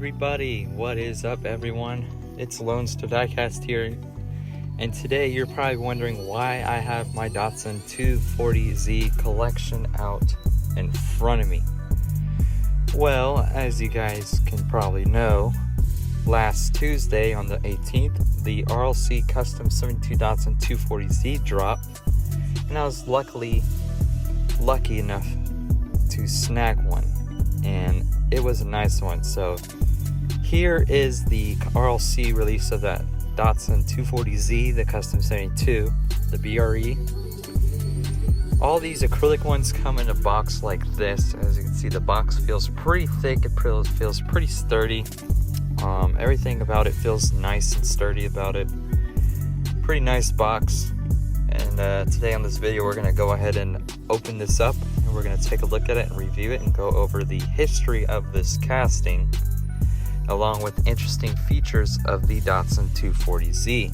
everybody, what is up everyone? It's Lone Star Diecast here, and today you're probably wondering why I have my Datsun 240Z collection out in front of me. Well, as you guys can probably know, last Tuesday on the 18th, the RLC Custom 72 Datsun 240Z dropped, and I was lucky enough to snag one, and it was a nice one. So here is the RLC release of that Datsun 240Z, the Custom 72, the BRE. All these acrylic ones come in a box like this. As you can see, the box feels pretty thick, it feels pretty sturdy. Everything about it feels nice and sturdy about it. Pretty nice box. And today on this video we're going to go ahead and open this up, and we're going to take a look at it and review it and go over the history of this casting along with interesting features of the Datsun 240Z.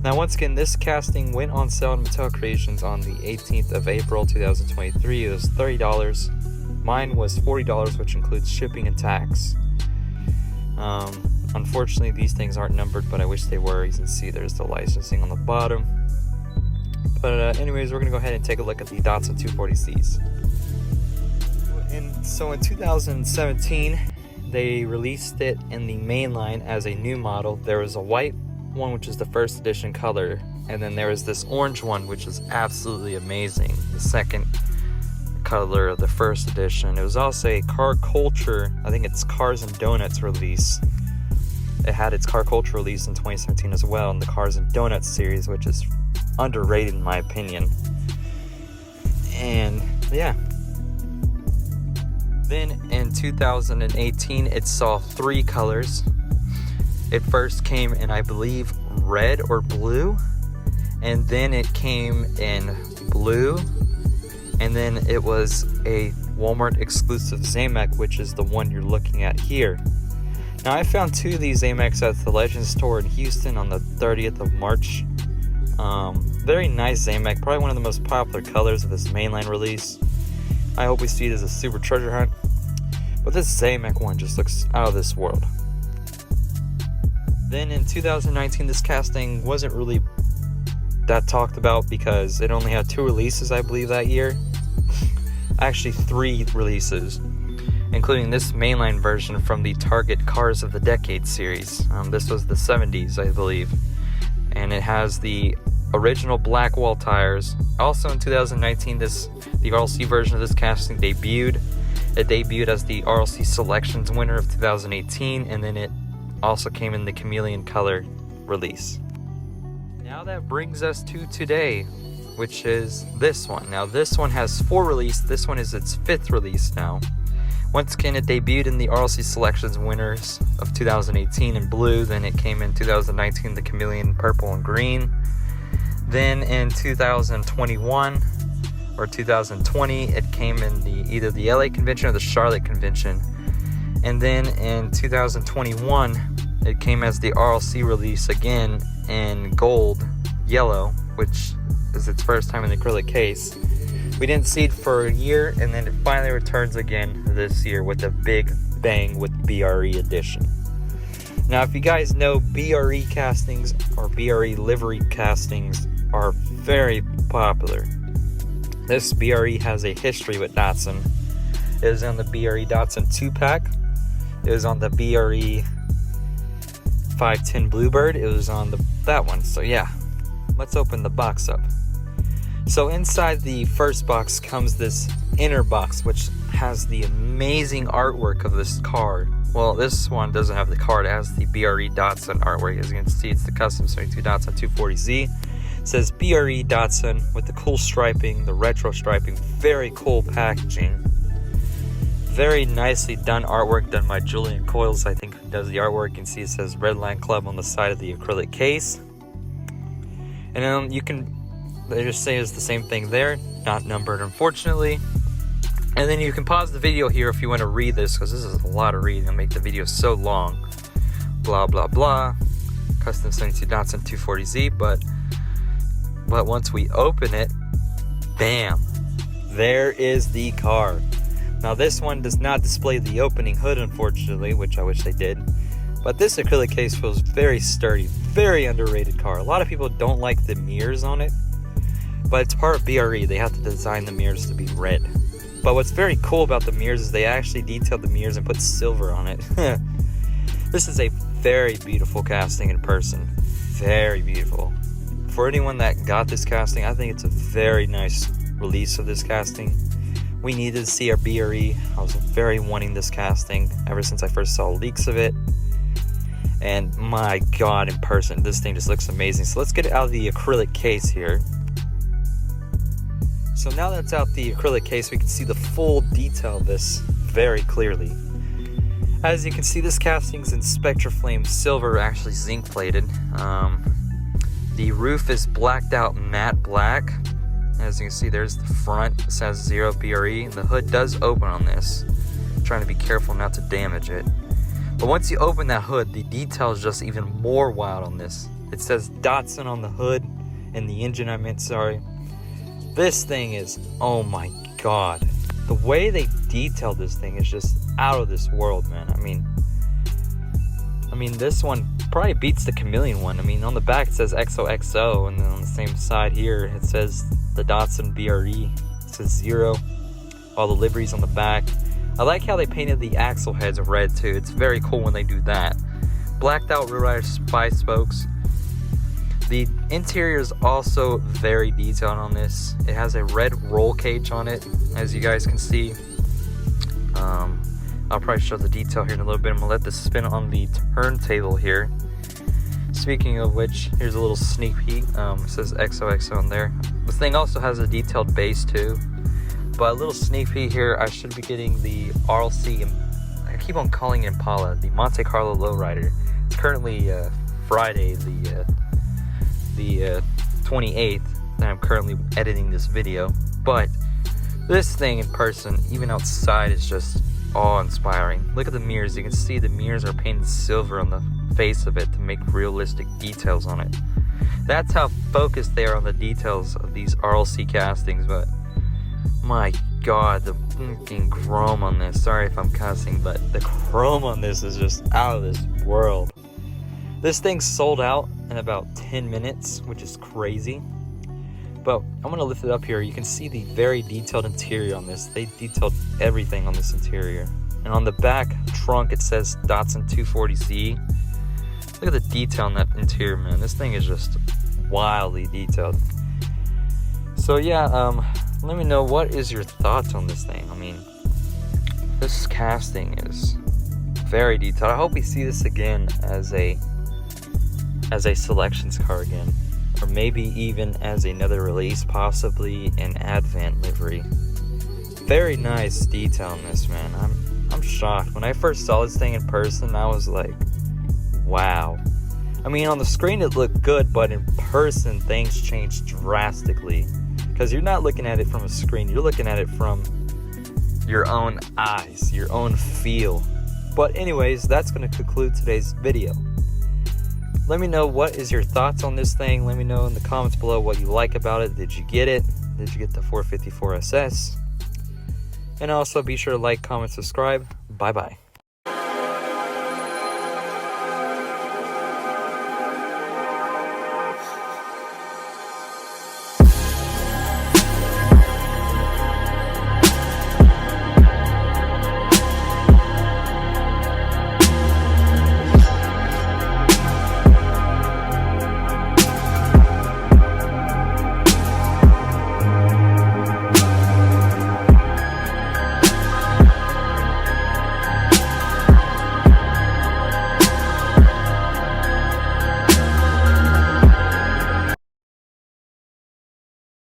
Now once again, this casting went on sale at Mattel Creations on the 18th of April 2023. It was $30. Mine was $40, which includes shipping and tax. Unfortunately these things aren't numbered, but I wish they were. You can see there's the licensing on the bottom. But anyways, we're going to go ahead and take a look at the Datsun 240Zs. And so in 2017, they released it in the main line as a new model. There was a white one, which is the first edition color, and then there was this orange one, which is absolutely amazing, the second color of the first edition. It was also a Car Culture, I think it's Cars and Donuts release. It had its Car Culture release in 2017 as well, in the Cars and Donuts series, which is underrated in my opinion. And yeah, then in 2018 it saw three colors. It first came in, I believe, red or blue, and then it came in blue, and then it was a Walmart exclusive Zamek, which is the one you're looking at here. Now I found two of these Zameks at the Legends store in Houston on the 30th of March. Very nice Zamek, probably one of the most popular colors of this mainline release. I hope we see it as a super treasure hunt. But this Zamek one just looks out of this world. Then in 2019, this casting wasn't really that talked about because it only had two releases, I believe, that year. Actually, three releases, including this mainline version from the Target Cars of the Decade series. This was the 70s, I believe. And it has the original black wall tires. Also in 2019, the RLC version of this casting debuted. It debuted as the RLC Selections winner of 2018, and then it also came in the chameleon color release. Now that brings us to today, which is this one. Now this one has four releases. This one is its fifth release now. Once again, it debuted in the RLC Selections winners of 2018 in blue. Then it came in 2019, the chameleon purple and green. Then in 2021 or 2020, it came in either the LA convention or the Charlotte convention. And then in 2021, it came as the RLC release again in gold, yellow, which is its first time in the acrylic case. We didn't see it for a year, and then it finally returns again this year with a big bang with BRE edition. Now, if you guys know, BRE castings or BRE livery castings are very popular. This BRE has a history with Datsun. It was on the BRE Datsun 2-pack. It was on the BRE 510 Bluebird. It was on that one. So yeah, let's open the box up. So inside the first box comes this inner box, which has the amazing artwork of this car. Well, this one doesn't have the card, it has the BRE Datsun artwork. As you can see, it's the Custom 72 Datsun 240Z. It says BRE Datsun with the cool striping, the retro striping, very cool packaging. Very nicely done artwork done by Julian Coyles, I think, who does the artwork. You can see it says Redline Club on the side of the acrylic case. And they just say it's the same thing there, not numbered unfortunately. And then you can pause the video here if you want to read this, because this is a lot of reading. It'll make the video so long. Blah blah blah. Custom 72 Datsun 240Z, but once we open it, bam, there is the car. Now this one does not display the opening hood, unfortunately, which I wish they did. But this acrylic case feels very sturdy, very underrated car. A lot of people don't like the mirrors on it, but it's part of BRE. They have to design the mirrors to be red. But what's very cool about the mirrors is they actually detailed the mirrors and put silver on it. This is a very beautiful casting in person. Very beautiful. For anyone that got this casting, I think it's a very nice release of this casting. We needed to see our BRE. I was very wanting this casting ever since I first saw leaks of it. And my god, in person, this thing just looks amazing. So let's get it out of the acrylic case here. So now that it's out the acrylic case, we can see the full detail of this very clearly. As you can see, this casting's in Spectraflame silver, actually zinc plated. The roof is blacked out matte black. As you can see, there's the front. It says 0 BRE, and the hood does open on this. I'm trying to be careful not to damage it. But once you open that hood, the detail is just even more wild on this. It says Datsun on the hood, and the engine, sorry. This thing is, oh my god. The way they detailed this thing is just out of this world, man. I mean, this one probably beats the Chameleon one. I mean, on the back it says XOXO, and then on the same side here it says the Datsun BRE. It says 0. All the liveries on the back. I like how they painted the axle heads red too. It's very cool when they do that. Blacked out rear rider spy spokes. The interior is also very detailed on this. It has a red roll cage on it, as you guys can see. I'll probably show the detail here in a little bit. I'm gonna let this spin on the turntable here. Speaking of which, here's a little sneak peek. It says XOXO on there. This thing also has a detailed base too. But a little sneak peek here, I should be getting the RLC, I keep on calling it Impala, the Monte Carlo Lowrider. It's currently Friday, the 28th, that I'm currently editing this video. But this thing in person, even outside, is just awe-inspiring. Look at the mirrors. You can see the mirrors are painted silver on the face of it to make realistic details on it. That's how focused they are on the details of these RLC castings. But my god, the freaking chrome on this, sorry if I'm cussing, but the chrome on this is just out of this world. This thing sold out in about 10 minutes, which is crazy. But I'm going to lift it up here. You can see the very detailed interior on this. They detailed everything on this interior. And on the back trunk, it says Datsun 240Z. Look at the detail on that interior, man. This thing is just wildly detailed. So yeah, let me know, what is your thoughts on this thing? I mean, this casting is very detailed. I hope we see this again as a selections car again, or maybe even as another release, possibly an Advent livery. Very nice detail on this, man. I'm shocked. When I first saw this thing in person, I was like, wow. I mean, on the screen it looked good, but in person things changed drastically. Because you're not looking at it from a screen, you're looking at it from your own eyes, your own feel. But anyways, that's going to conclude today's video. Let me know, what is your thoughts on this thing. Let me know in the comments below what you like about it. Did you get it? Did you get the 454SS? And also be sure to like, comment, subscribe. Bye bye.